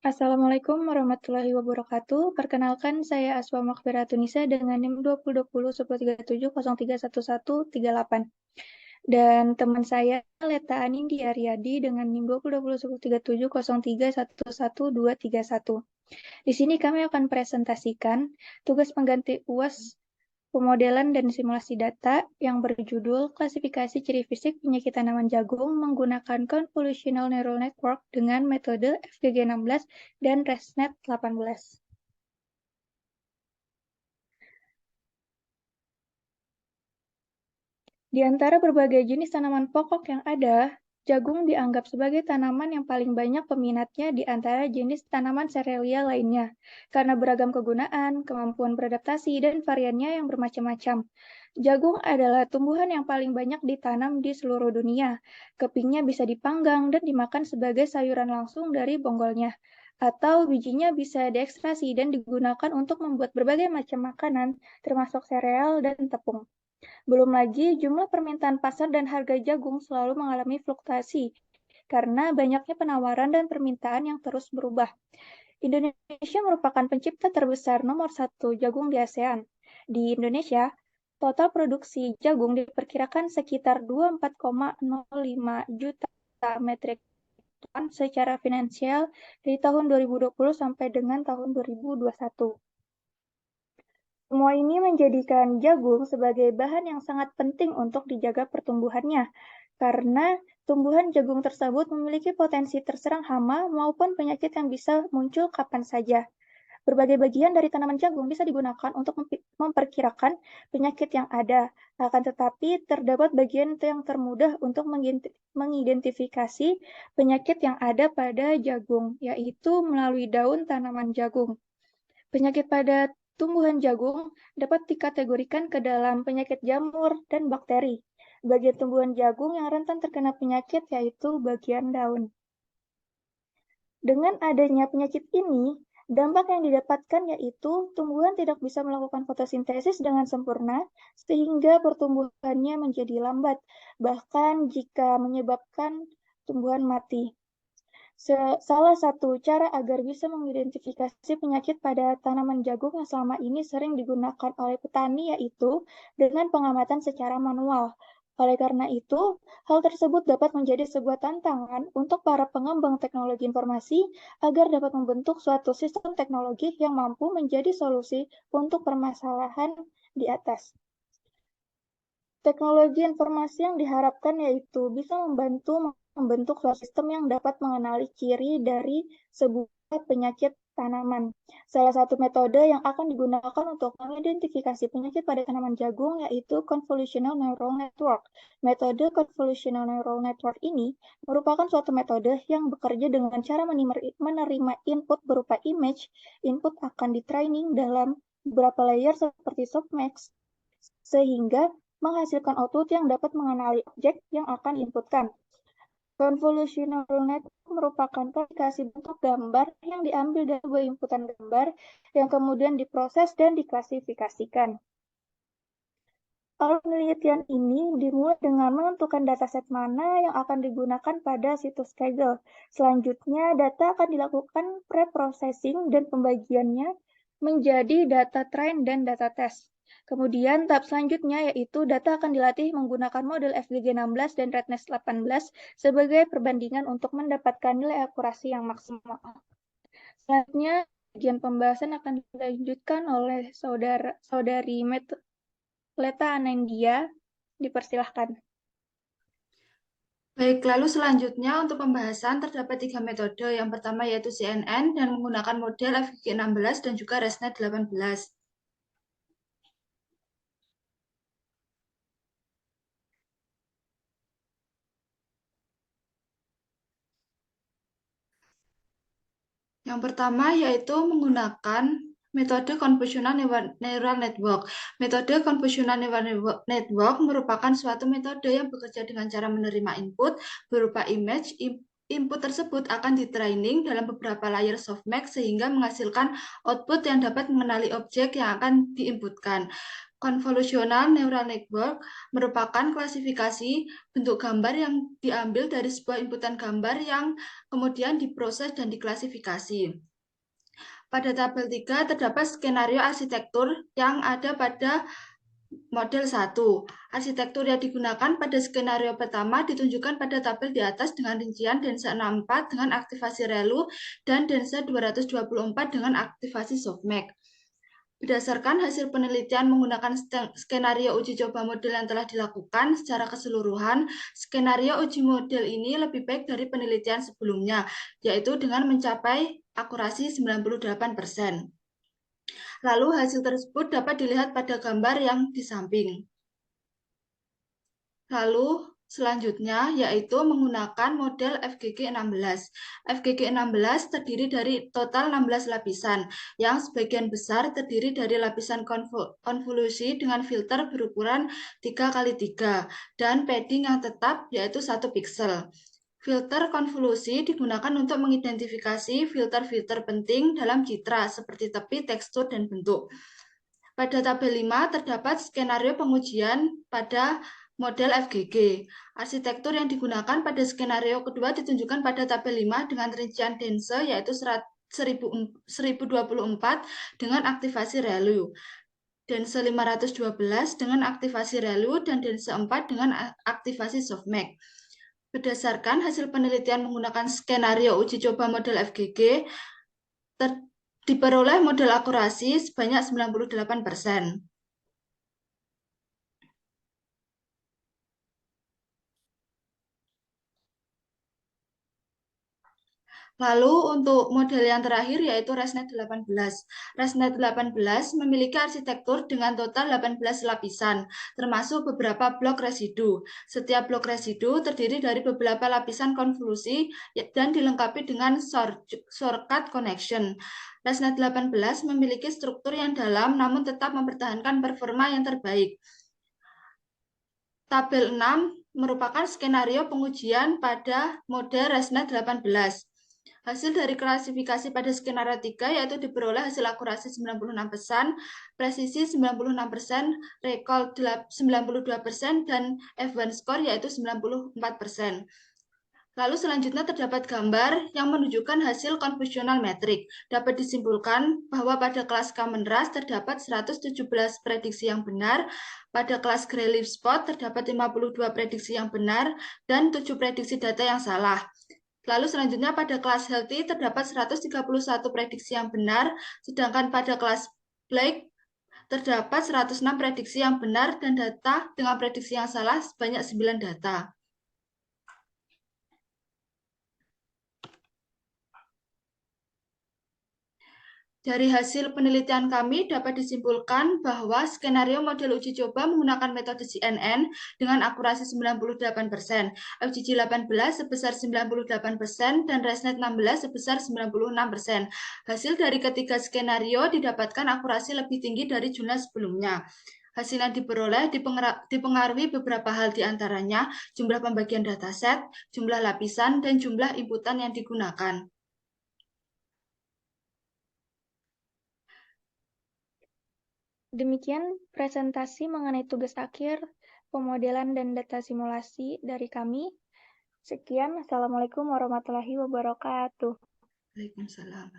Assalamualaikum warahmatullahi wabarakatuh. Perkenalkan, saya Aswa Maghfiratunisa dengan NIM 20201037031138. Dan teman saya Leta Anindya Riyadi dengan NIM 2020103703111231. Di sini kami akan presentasikan tugas pengganti UAS pemodelan dan simulasi data yang berjudul Klasifikasi Ciri Fisik Penyakit Tanaman Jagung menggunakan Convolutional Neural Network dengan metode FGG16 dan ResNet 18. Di antara berbagai jenis tanaman pokok yang ada, jagung dianggap sebagai tanaman yang paling banyak peminatnya di antara jenis tanaman serealia lainnya, karena beragam kegunaan, kemampuan beradaptasi, dan variannya yang bermacam-macam. Jagung adalah tumbuhan yang paling banyak ditanam di seluruh dunia. Kepingnya bisa dipanggang dan dimakan sebagai sayuran langsung dari bonggolnya, atau bijinya bisa diekstrasi dan digunakan untuk membuat berbagai macam makanan, termasuk sereal dan tepung. Belum lagi, jumlah permintaan pasar dan harga jagung selalu mengalami fluktuasi karena banyaknya penawaran dan permintaan yang terus berubah. Indonesia merupakan pencipta terbesar nomor 1 jagung di ASEAN. Di Indonesia, total produksi jagung diperkirakan sekitar 24,05 juta metrik ton secara finansial dari tahun 2020 sampai dengan tahun 2021. Semua ini menjadikan jagung sebagai bahan yang sangat penting untuk dijaga pertumbuhannya, karena tumbuhan jagung tersebut memiliki potensi terserang hama maupun penyakit yang bisa muncul kapan saja. Berbagai bagian dari tanaman jagung bisa digunakan untuk memperkirakan penyakit yang ada, akan tetapi terdapat bagian yang termudah untuk mengidentifikasi penyakit yang ada pada jagung, yaitu melalui daun tanaman jagung. Penyakit pada tumbuhan jagung dapat dikategorikan ke dalam penyakit jamur dan bakteri. Bagian tumbuhan jagung yang rentan terkena penyakit yaitu bagian daun. Dengan adanya penyakit ini, dampak yang didapatkan yaitu tumbuhan tidak bisa melakukan fotosintesis dengan sempurna, sehingga pertumbuhannya menjadi lambat, bahkan jika menyebabkan tumbuhan mati. Salah satu cara agar bisa mengidentifikasi penyakit pada tanaman jagung yang selama ini sering digunakan oleh petani yaitu dengan pengamatan secara manual. Oleh karena itu, hal tersebut dapat menjadi sebuah tantangan untuk para pengembang teknologi informasi agar dapat membentuk suatu sistem teknologi yang mampu menjadi solusi untuk permasalahan di atas. Teknologi informasi yang diharapkan yaitu bisa membantu membentuk suatu sistem yang dapat mengenali ciri dari sebuah penyakit tanaman. Salah satu metode yang akan digunakan untuk mengidentifikasi penyakit pada tanaman jagung yaitu Convolutional Neural Network. Metode Convolutional Neural Network ini merupakan suatu metode yang bekerja dengan cara menerima input berupa image. Input akan di-training dalam beberapa layer seperti softmax, sehingga menghasilkan output yang dapat mengenali objek yang akan diinputkan. Convolutional network merupakan aplikasi bentuk gambar yang diambil dari sebuah inputan gambar yang kemudian diproses dan diklasifikasikan. Penelitian ini dimulai dengan menentukan dataset mana yang akan digunakan pada situs Kaggle. Selanjutnya, data akan dilakukan pre-processing dan pembagiannya menjadi data train dan data test. Kemudian tahap selanjutnya yaitu data akan dilatih menggunakan model FGG16 dan ResNet 18 sebagai perbandingan untuk mendapatkan nilai akurasi yang maksimal. Selanjutnya, bagian pembahasan akan dilanjutkan oleh saudari Leta Anindya, dipersilahkan. Baik, lalu selanjutnya untuk pembahasan terdapat 3 metode. Yang pertama yaitu CNN dan menggunakan model FGG16 dan juga ResNet 18. Yang pertama yaitu menggunakan metode Convolutional Neural Network. Metode Convolutional Neural Network merupakan suatu metode yang bekerja dengan cara menerima input berupa image. Input tersebut akan di-training dalam beberapa layer softmax sehingga menghasilkan output yang dapat mengenali objek yang akan diinputkan. Convolutional Neural Network merupakan klasifikasi bentuk gambar yang diambil dari sebuah inputan gambar yang kemudian diproses dan diklasifikasi. Pada tabel 3 terdapat skenario arsitektur yang ada pada model 1. Arsitektur yang digunakan pada skenario pertama ditunjukkan pada tabel di atas dengan rincian Dense 64 dengan aktivasi ReLU dan Dense 224 dengan aktivasi softmax. Berdasarkan hasil penelitian menggunakan skenario uji coba model yang telah dilakukan secara keseluruhan, skenario uji model ini lebih baik dari penelitian sebelumnya, yaitu dengan mencapai akurasi 98%. Lalu hasil tersebut dapat dilihat pada gambar yang di samping. Lalu selanjutnya yaitu menggunakan model FGG16. FGG16 terdiri dari total 16 lapisan, yang sebagian besar terdiri dari lapisan konvolusi dengan filter berukuran 3x3 dan padding yang tetap yaitu 1 piksel. Filter konvolusi digunakan untuk mengidentifikasi filter-filter penting dalam citra seperti tepi, tekstur, dan bentuk. Pada tabel 5 terdapat skenario pengujian pada model FGG. Arsitektur yang digunakan pada skenario kedua ditunjukkan pada tabel 5 dengan rincian dense yaitu 1024 dengan aktivasi ReLU, dense 512 dengan aktivasi ReLU, dan dense 4 dengan aktivasi softmax. Berdasarkan hasil penelitian menggunakan skenario uji coba model FGG, diperoleh model akurasi sebanyak 98%. Lalu untuk model yang terakhir yaitu ResNet 18. ResNet 18 memiliki arsitektur dengan total 18 lapisan, termasuk beberapa blok residu. Setiap blok residu terdiri dari beberapa lapisan konvolusi dan dilengkapi dengan shortcut connection. ResNet 18 memiliki struktur yang dalam namun tetap mempertahankan performa yang terbaik. Tabel 6 merupakan skenario pengujian pada model ResNet 18. Hasil dari klasifikasi pada skenario 3 yaitu diperoleh hasil akurasi 96%, presisi 96%, recall 92%, dan F1 score yaitu 94%. Lalu selanjutnya terdapat gambar yang menunjukkan hasil convolutional metric. Dapat disimpulkan bahwa pada kelas Common Raster terdapat 117 prediksi yang benar, pada kelas Grey Spot terdapat 52 prediksi yang benar, dan 7 prediksi data yang salah. Lalu selanjutnya pada kelas Healthy terdapat 131 prediksi yang benar, sedangkan pada kelas Black terdapat 106 prediksi yang benar dan data dengan prediksi yang salah sebanyak 9 data. Dari hasil penelitian kami dapat disimpulkan bahwa skenario model uji coba menggunakan metode CNN dengan akurasi 98%, FGG 18 sebesar 98%, dan ResNet 16 sebesar 96%. Hasil dari ketiga skenario didapatkan akurasi lebih tinggi dari jumlah sebelumnya. Hasil yang diperoleh dipengaruhi beberapa hal diantaranya jumlah pembagian dataset, jumlah lapisan, dan jumlah inputan yang digunakan. Demikian presentasi mengenai tugas akhir, pemodelan dan data simulasi dari kami. Sekian, Assalamualaikum warahmatullahi wabarakatuh. Waalaikumsalam.